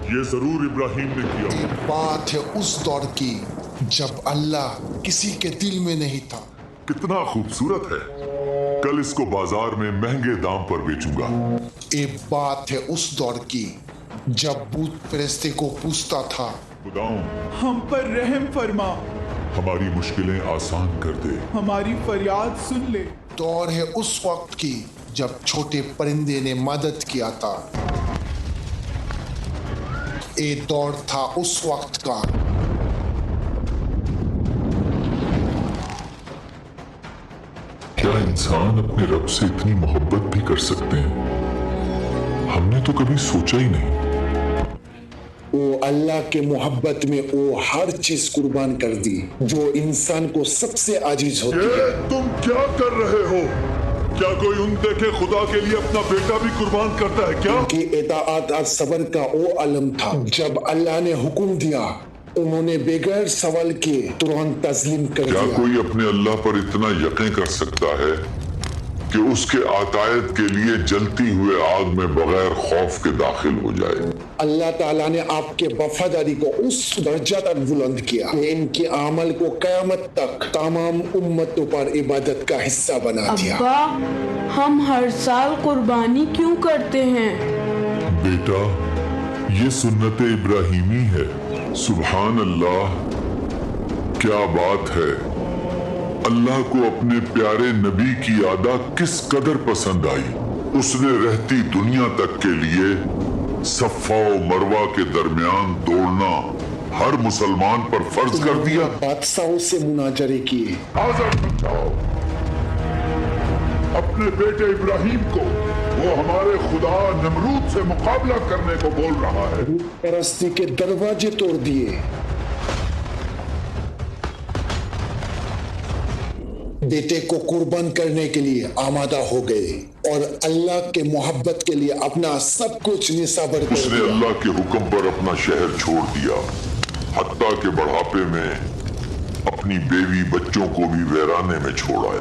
ये जरूर इब्राहिम ने किया। ये बात है उस दौर की जब अल्लाह किसी के दिल में नहीं था। कितना खूबसूरत है, कल इसको बाजार में महंगे दाम पर बेचूंगा। ये बात है उस दौर की जब भूत फरिश्ते को पूछता था, खुदाऊं हम पर रहम फरमा, हमारी मुश्किलें आसान कर दे। हमारी फरियाद सुन ले। दौर है उस वक्त की जब छोटे परिंदे ने मदद किया था। ये दौर था उस वक्त का क्या इंसान अपने रब से इतनी मोहब्बत भी कर सकते हैं? हमने तो कभी सोचा ही नहीं। वो अल्लाह के मोहब्बत में वो हर चीज कुर्बान कर दी जो इंसान को सबसे अजीज होती है। ये तुम क्या कर रहे हो? क्या कोई उन देखे खुदा के लिए अपना बेटा भी कुर्बान करता है क्या? कि इताअत और सब्र का वो आलम था। जब अल्लाह ने हुक्म दिया उन्होंने बगैर सवाल किए तुरंत तस्लीम कर क्या दिया। कोई अपने अल्लाह पर इतना यकीन कर सकता है कि उसके आतायत के लिए जलती हुए आग में बगैर खौफ के दाखिल हो जाए? अल्लाह ताला ने आपके वफादारी को उस दर्जा तक बुलंद किया कि इनके अमल को क़यामत तक तमाम उम्मतों पर इबादत का हिस्सा बना दिया। अब्बा, हम हर साल कुर्बानी क्यों करते हैं? बेटा, ये सुन्नत इब्राहिमी है। सुभान अल्लाह, क्या बात है। अल्लाह को अपने प्यारे नबी की आदा किस कदर पसंद आई। उसने रहती दुनिया तक के लिए सफ़ा और मरवा के दरमियान दौड़ना हर मुसलमान पर फर्ज कर दिया। बादशाहों से मुनाजरे किए। हाज़र समझाओ अपने बेटे इब्राहिम को, वो हमारे खुदा नमरूद से मुकाबला करने को बोल रहा है। भूत परस्ती के दरवाजे तोड़ दिए। बेटे को कुर्बान करने के लिए आमादा हो गए और अल्लाह के मोहब्बत के लिए अपना सब कुछ निसाबर कर उसने दिया। अल्लाह के हुक्म पर अपना शहर छोड़ दिया, हत्ता के बढ़ापे में अपनी बेवी बच्चों को भी वीराने में छोड़ा।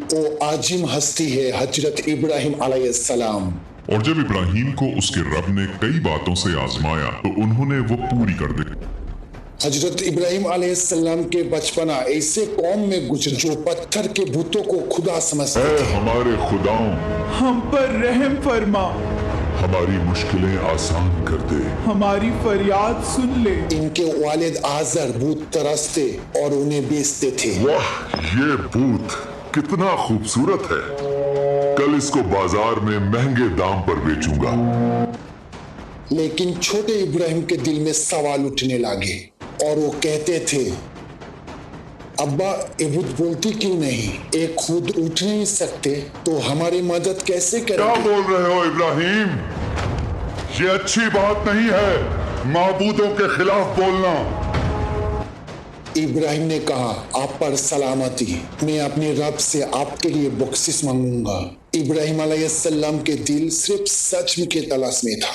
वो आजिम हस्ती है हजरत इब्राहिम अलैहिस्सलाम। और जब इब्राहिम को उसके रब ने कई बातों से आजमाया तो उन्होंने वो पूरी कर दी। हजरत इब्राहिम अलैहिस्सलाम के बचपना ऐसे कौम में गुजर जो पत्थर के भूतों को खुदा समझते ऐ थे। हमारे खुदाओं, हम पर रहम फरमा, हमारी मुश्किलें आसान कर दे। हमारी फरियाद सुन ले। इनके वालिद आजर भूत तरसते और उन्हें बेचते थे। वाह, ये भूत कितना खूबसूरत है, कल इसको बाजार में महंगे दाम पर बेचूंगा। लेकिन छोटे इब्राहिम के दिल में सवाल उठने लगे और वो कहते थे, अब्बा ये भूत बोलती क्यों नहीं? एक खुद उठ नहीं सकते तो हमारी मदद कैसे क्या करेंगे? बोल रहे हो इब्राहिम? ये अच्छी बात नहीं है माबूदों के खिलाफ बोलना। इब्राहिम ने कहा, आप पर सलामती, मैं अपने रब से आपके लिए बख्शिश मांगूंगा। इब्राहिम अलैहिस्सलाम के दिल सिर्फ सच के तलाश में था।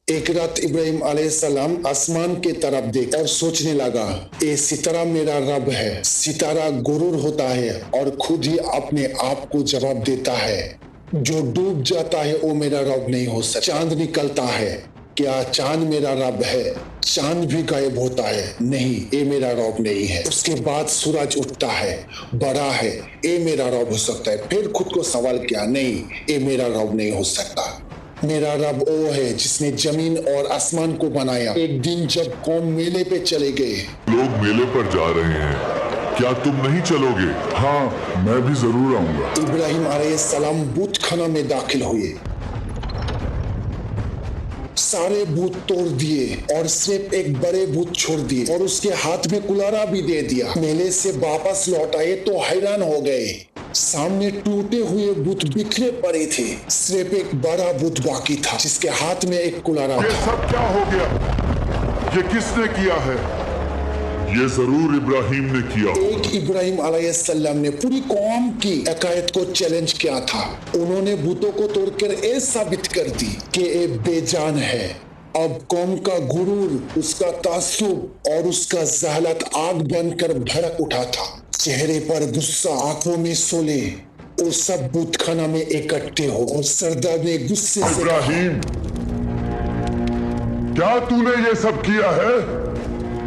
एक रात इब्राहिम अलैहिस्सलाम आसमान के तरफ देख और सोचने लगा, ये सितारा मेरा रब है। सितारा गुरूर होता है और खुद ही अपने आप को जवाब देता है। जो डूब जाता है वो मेरा रब नहीं हो सकता। चांद निकलता है, क्या चांद मेरा रब है? चांद भी गायब होता है, नहीं ये मेरा रब नहीं है। उसके बाद सूरज उठता है, बड़ा है, ये मेरा रब हो सकता है। फिर खुद को सवाल किया, नहीं ये मेरा रब नहीं हो सकता। मेरा रब वो है जिसने जमीन और आसमान को बनाया। एक दिन जब कौम मेले पे चले गए, लोग मेले पर जा रहे हैं, क्या तुम नहीं चलोगे? हाँ, मैं भी जरूर आऊंगा। इब्राहिम अलैहिस्सलाम बूत खाना में दाखिल हुए। सारे बूत तोड़ दिए और सिर्फ एक बड़े बूत छोड़ दिए और उसके हाथ में कुलारा भी दे दिया। मेले से वापस लौट आए तो हैरान हो गए। सामने टूटे हुए बूत बिखरे पड़े थे, सिर्फ एक बड़ा बूत बाकी था जिसके हाथ में एक कुलारा ये था। सब क्या हो गया? ये किसने किया है? ये जरूर इब्राहिम ने किया। एक इब्राहिम अलैहिस्सलाम ने पूरी कौम की अकायद को चैलेंज किया था। उन्होंने बूतों को तोड़कर ये साबित कर दी कि ये बेजान है। अब कौम का गुरूर, उसका तासुब और उसका जहलत आग बनकर भड़क उठा था। चेहरे पर गुस्सा, आंखों में सोले, वो सब बूतखाना में इकट्ठे हो और सरदार ने गुस्से से इब्राहिम, क्या तूने ये सब किया है?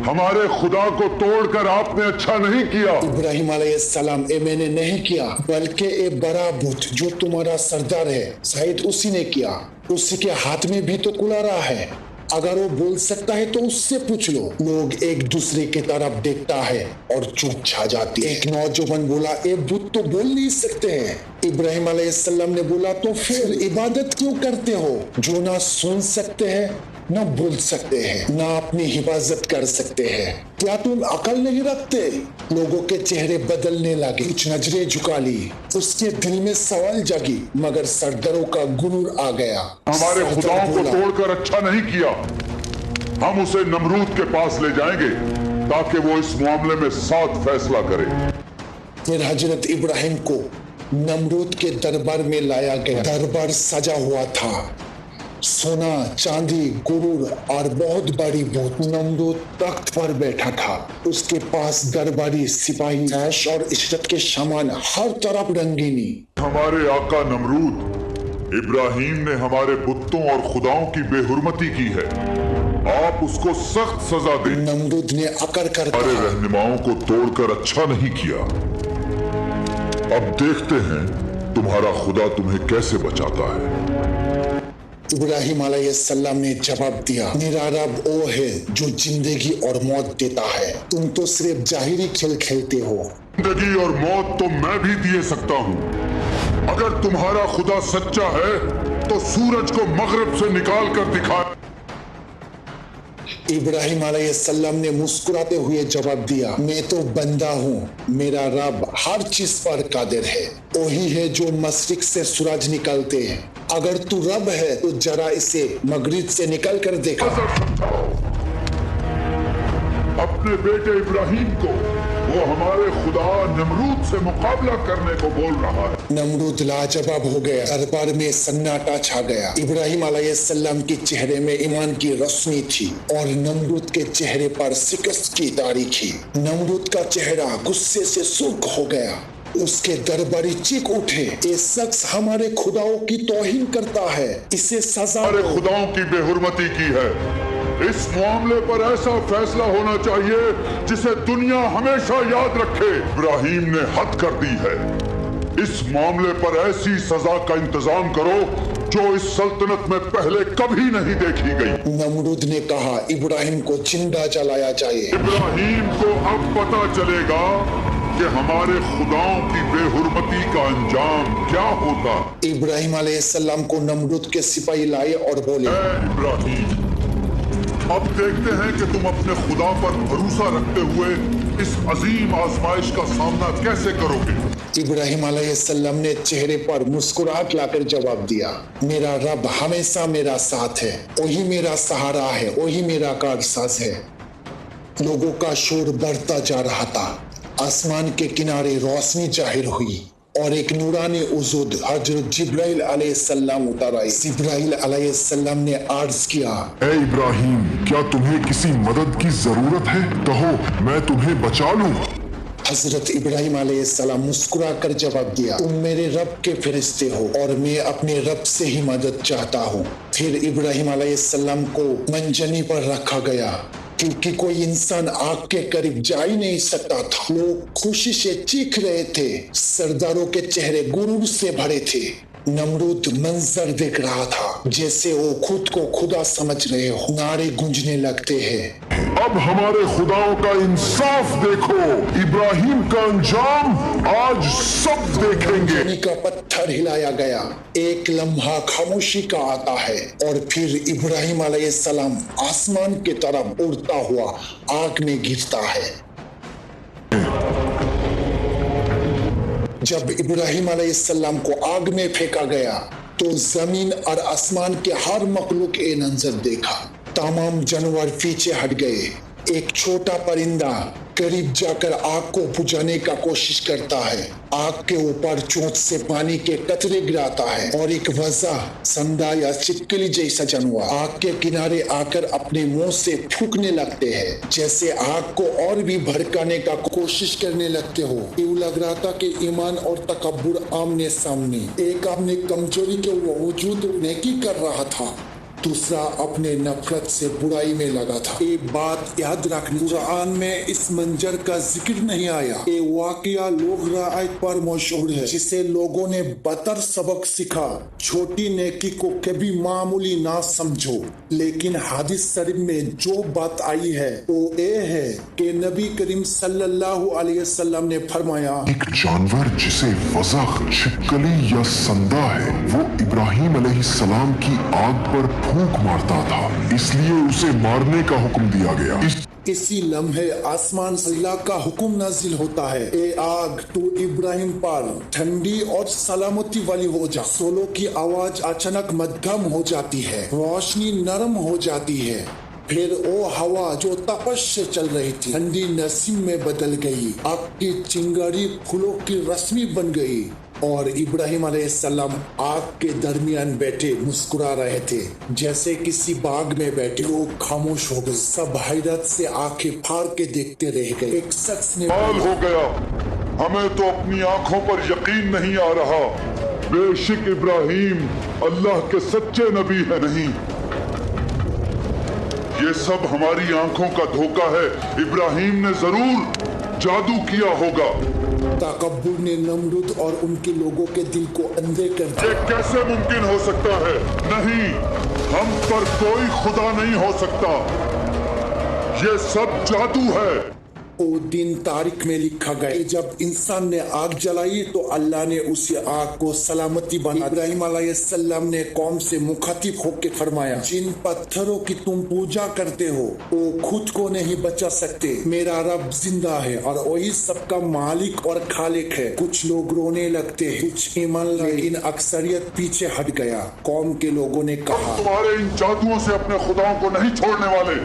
हमारे खुदा को तोड़कर आपने अच्छा नहीं किया। इब्राहिम अलैहिस्सलाम, ए मैंने नहीं किया, बल्कि ए बड़ा बुत जो तुम्हारा सरदार है शायद उसी ने किया। उसी के हाथ में भी तो कुल्हाड़ा है, अगर वो बोल सकता है तो उससे पूछ लो। लोग एक दूसरे की तरफ देखता है और चुप छा जाती है। एक नौजवान बोला, ए बुत तो बोल नहीं सकते हैं। इब्राहिम अलैहिस्सलाम ने बोला, तो फिर इबादत क्यों करते हो जो ना सुन सकते हैं, ना बोल सकते हैं, ना अपनी हिफाजत कर सकते हैं? क्या तुम अकल नहीं रखते? लोगों के चेहरे बदलने लगे, कुछ नजरें झुका ली। उसके दिल में सवाल जागी, मगर सरदारों का गुरूर आ गया। हमारे खुदाओं को तोड़कर अच्छा नहीं किया। हम उसे नमरूद के पास ले जाएंगे ताकि वो इस मामले में साथ फैसला करे। फिर हजरत इब्राहिम को नमरूद के दरबार में लाया गया। दरबार सजा हुआ था, सोना, चांदी, गुरूर और बहुत बड़ी भूत। नमरूद तख्त पर बैठा था, उसके पास दरबारी सिपाही, ऐश और इज्जत के सामान, हर तरफ रंगीनी। हमारे आका नमरूद, इब्राहिम ने हमारे बुतों और खुदाओं की बेहुरमती की है, आप उसको सख्त सजा दें। नमरूद ने अकड़ कर हमारे कहा, रहनुमाओं को तोड़कर अच्छा नहीं किया। अब देखते हैं तुम्हारा खुदा तुम्हें कैसे बचाता है। इब्राहिम अलैहिस्सलाम ने जवाब दिया, मेरा रब वो है जो जिंदगी और मौत देता है, तुम तो सिर्फ जाहिरी खेल खेलते हो। जिंदगी और मौत तो मैं भी दे सकता हूँ। अगर तुम्हारा खुदा सच्चा है तो सूरज को मगरिब से निकाल कर दिखा। इब्राहिम अलैहिस्सलाम ने मुस्कुराते हुए जवाब दिया, मैं तो बंदा हूँ, मेरा रब हर चीज पर कादिर है। वही है जो मशरिक से सूरज निकलते हैं। अगर तू रब है तो जरा इसे मगरिब से निकल कर देखा। अपने बेटे इब्राहिम को वो हमारे खुदा नमरूद से मुकाबला करने को बोल रहा है। नमरूद लाजवाब हो गया, दरबार में सन्नाटा छा गया। इब्राहिम अलैहिस्सलाम के चेहरे में ईमान की रोशनी थी और नमरूद के चेहरे पर शिकस्त की तारीखी। नमरूद का चेहरा गुस्से से सुर्ख हो गया, उसके दरबारी चीख उठे, ये शख्स हमारे खुदाओं की तौहीन करता है, इसे सजा हमारे दो। खुदाओं की बेहुरमती की है। इस मामले पर ऐसा फैसला होना चाहिए जिसे दुनिया हमेशा याद रखे। इब्राहिम ने हद कर दी है। इस मामले पर ऐसी सजा का इंतजाम करो जो इस सल्तनत में पहले कभी नहीं देखी गई। नमरूद ने कहा, इब्राहिम को जिंदा जलाया जाए। इब्राहिम को अब पता चलेगा कि हमारे खुदाओं की बेहुरमती का अंजाम क्या होता। इब्राहिम अलैहिस्सलाम को नमरूद के सिपाही लाए और बोले, ऐ इब्राहिम, अब देखते हैं कि तुम अपने खुदा पर भरोसा रखते हुए इस अजीम आजमाइश का सामना कैसे करोगे। इब्राहिम अलैहिस्सलाम ने चेहरे पर मुस्कुराहट लाकर जवाब दिया, मेरा रब हमेशा मेरा साथ है, वही मेरा सहारा है, वही मेरा कारसाज है। लोगों का शोर बढ़ता जा रहा था। आसमान के किनारे रोशनी जाहिर हुई और एक नूरानी वजूद हजरत जिब्राइल अलैहिस्सलाम उतर आए। जिब्राइल अलैहिस्सलाम ने अर्ज किया, ऐ इब्राहिम, क्या तुम्हें किसी मदद की जरूरत है? कहो, मैं तुम्हें बचा लूं। हजरत इब्राहिम अलैहिस्सलाम मुस्कुरा कर जवाब दिया, तुम मेरे रब के फरिश्ते हो और मैं अपने रब से ही मदद चाहता हूँ। फिर इब्राहिम अलैहिस्सलाम को मंजनी पर रखा गया क्योंकि कोई इंसान आग के करीब जा ही नहीं सकता था। लोग खुशी से चीख रहे थे, सरदारों के चेहरे गुरूर से भरे थे। नमरूद मंजर देख रहा था जैसे वो खुद को खुदा समझ रहे हो। नारे गूंजने लगते हैं, अब हमारे खुदाओं का इंसाफ देखो, इब्राहिम का अंजाम आज सब देखेंगे। पानी का पत्थर हिलाया गया। एक लम्हा खामोशी का आता है और फिर इब्राहिम अलैहिस्सलाम आसमान की तरफ उड़ता हुआ आग में गिरता है। जब इब्राहिम अलैहिस्सलाम को आग में फेंका गया तो जमीन और आसमान के हर मखलूक ए मंजर देखा। तमाम जानवर पीछे हट गए। एक छोटा परिंदा करीब जाकर आग को बुझाने का कोशिश करता है। आग के ऊपर चोंच से पानी के कतरे गिराता है और एक वज़ा, संदा या छिपकली जैसा जानवर आग के किनारे आकर अपने मुंह से फूंकने लगते हैं, जैसे आग को और भी भड़काने का कोशिश करने लगते हो। यूं लग रहा था कि ईमान और तकब्बुर आमने सामने एक अपने कमजोरी के बावजूद नेकी कर रहा था दूसरा अपने नफरत से बुराई में लगा था। एक बात याद रखनी, कुरान में इस मंजर का जिक्र नहीं आया। ये वाकया लोग रायत पर मशहूर है, जिसे लोगों ने बदतर सबक सीखा। छोटी नेकी को कभी मामूली ना समझो, लेकिन हदीस शरीफ में जो बात आई है वो ये है कि नबी करीम सल्लल्लाहु अलैहि वसल्लम ने फरमाया, एक जानवर जिसे वज़ग़, छिपकली या संदा है, वो इब्राहिम अलैहिस्सलाम की आग पर फूंक मारता था, इसलिए उसे मारने का हुक्म दिया गया। इसी लम्हे आसमान से अल्लाह का हुक्म नाजिल होता है, ए आग तू इब्राहिम पर ठंडी और सलामती वाली हो जा। सोलो की आवाज अचानक मध्यम हो जाती है, रोशनी नरम हो जाती है। फिर वो हवा जो तपश से चल रही थी ठंडी नसीम में बदल गई। आग की चिंगारी फूलों की रश्मि बन गई और इब्राहिम अलैहिस्सलाम आग के दरमियान बैठे मुस्कुरा रहे थे, जैसे किसी बाग में बैठे। लोग खामोश हो गए, सब हैरत से आंखें फाड़ के देखते रह गए। एक शख्स ने हाल हो गया, हमें तो अपनी आंखों पर यकीन नहीं आ रहा। बेशक इब्राहिम अल्लाह के सच्चे नबी है। नहीं, ये सब हमारी आंखों का धोखा है। इब्राहिम ने जरूर जादू किया होगा। तकब्बुर ने नमरूद और उनके लोगों के दिल को अंधे कर दिया। ये कैसे मुमकिन हो सकता है? नहीं, हम पर कोई खुदा नहीं हो सकता, ये सब जादू है। वो दिन तारीख में लिखा गया कि जब इंसान ने आग जलाई तो अल्लाह ने उसी आग को सलामती बना। इब्राहिम अलैहिस्सलाम ने कौम से मुखातिब होकर फरमाया, जिन पत्थरों की तुम पूजा करते हो वो खुद को नहीं बचा सकते। मेरा रब जिंदा है और वही सबका मालिक और खालिक है। कुछ लोग रोने लगते हैं, कुछ ईमान, लेकिन अक्सरियत पीछे हट गया। कौम के लोगों ने कहा, तुम्हारे इन जादुओं से अपने खुदाओं को नहीं छोड़ने वाले।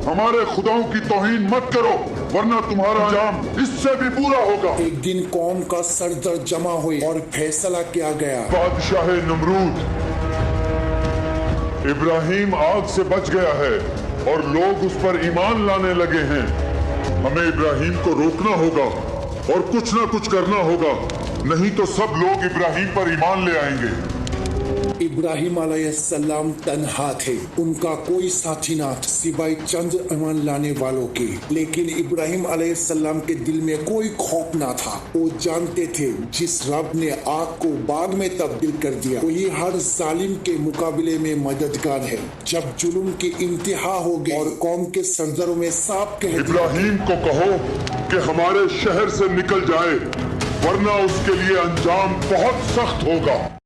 हमारे खुदाओं की तौहीन मत करो, वरना तुम्हारा अंजाम इससे भी बुरा होगा। एक दिन कौम का सरदर्द जमा हुए और फैसला किया गया। बादशाह नमरूद, इब्राहिम आग से बच गया है और लोग उस पर ईमान लाने लगे हैं। हमें इब्राहिम को रोकना होगा और कुछ ना कुछ करना होगा, नहीं तो सब लोग इब्राहिम पर ईमान ले आएंगे। इब्राहिम अलैहिस्सलाम तन्हा थे, उनका कोई साथी ना था सिवाय चंद ईमान लाने वालों के। लेकिन इब्राहिम अलैहिस्सलाम के दिल में कोई खौफ ना था। वो जानते थे जिस रब ने आग को बाग में तब्दील कर दिया, वही हर जालिम के मुकाबले में मददगार है। जब जुल्म की इंतहा हो गई और कौम के सरदारों में साफ कह दिया, इब्राहिम को कहो कि हमारे शहर से निकल जाए, वरना उसके लिए अंजाम बहुत सख्त होगा।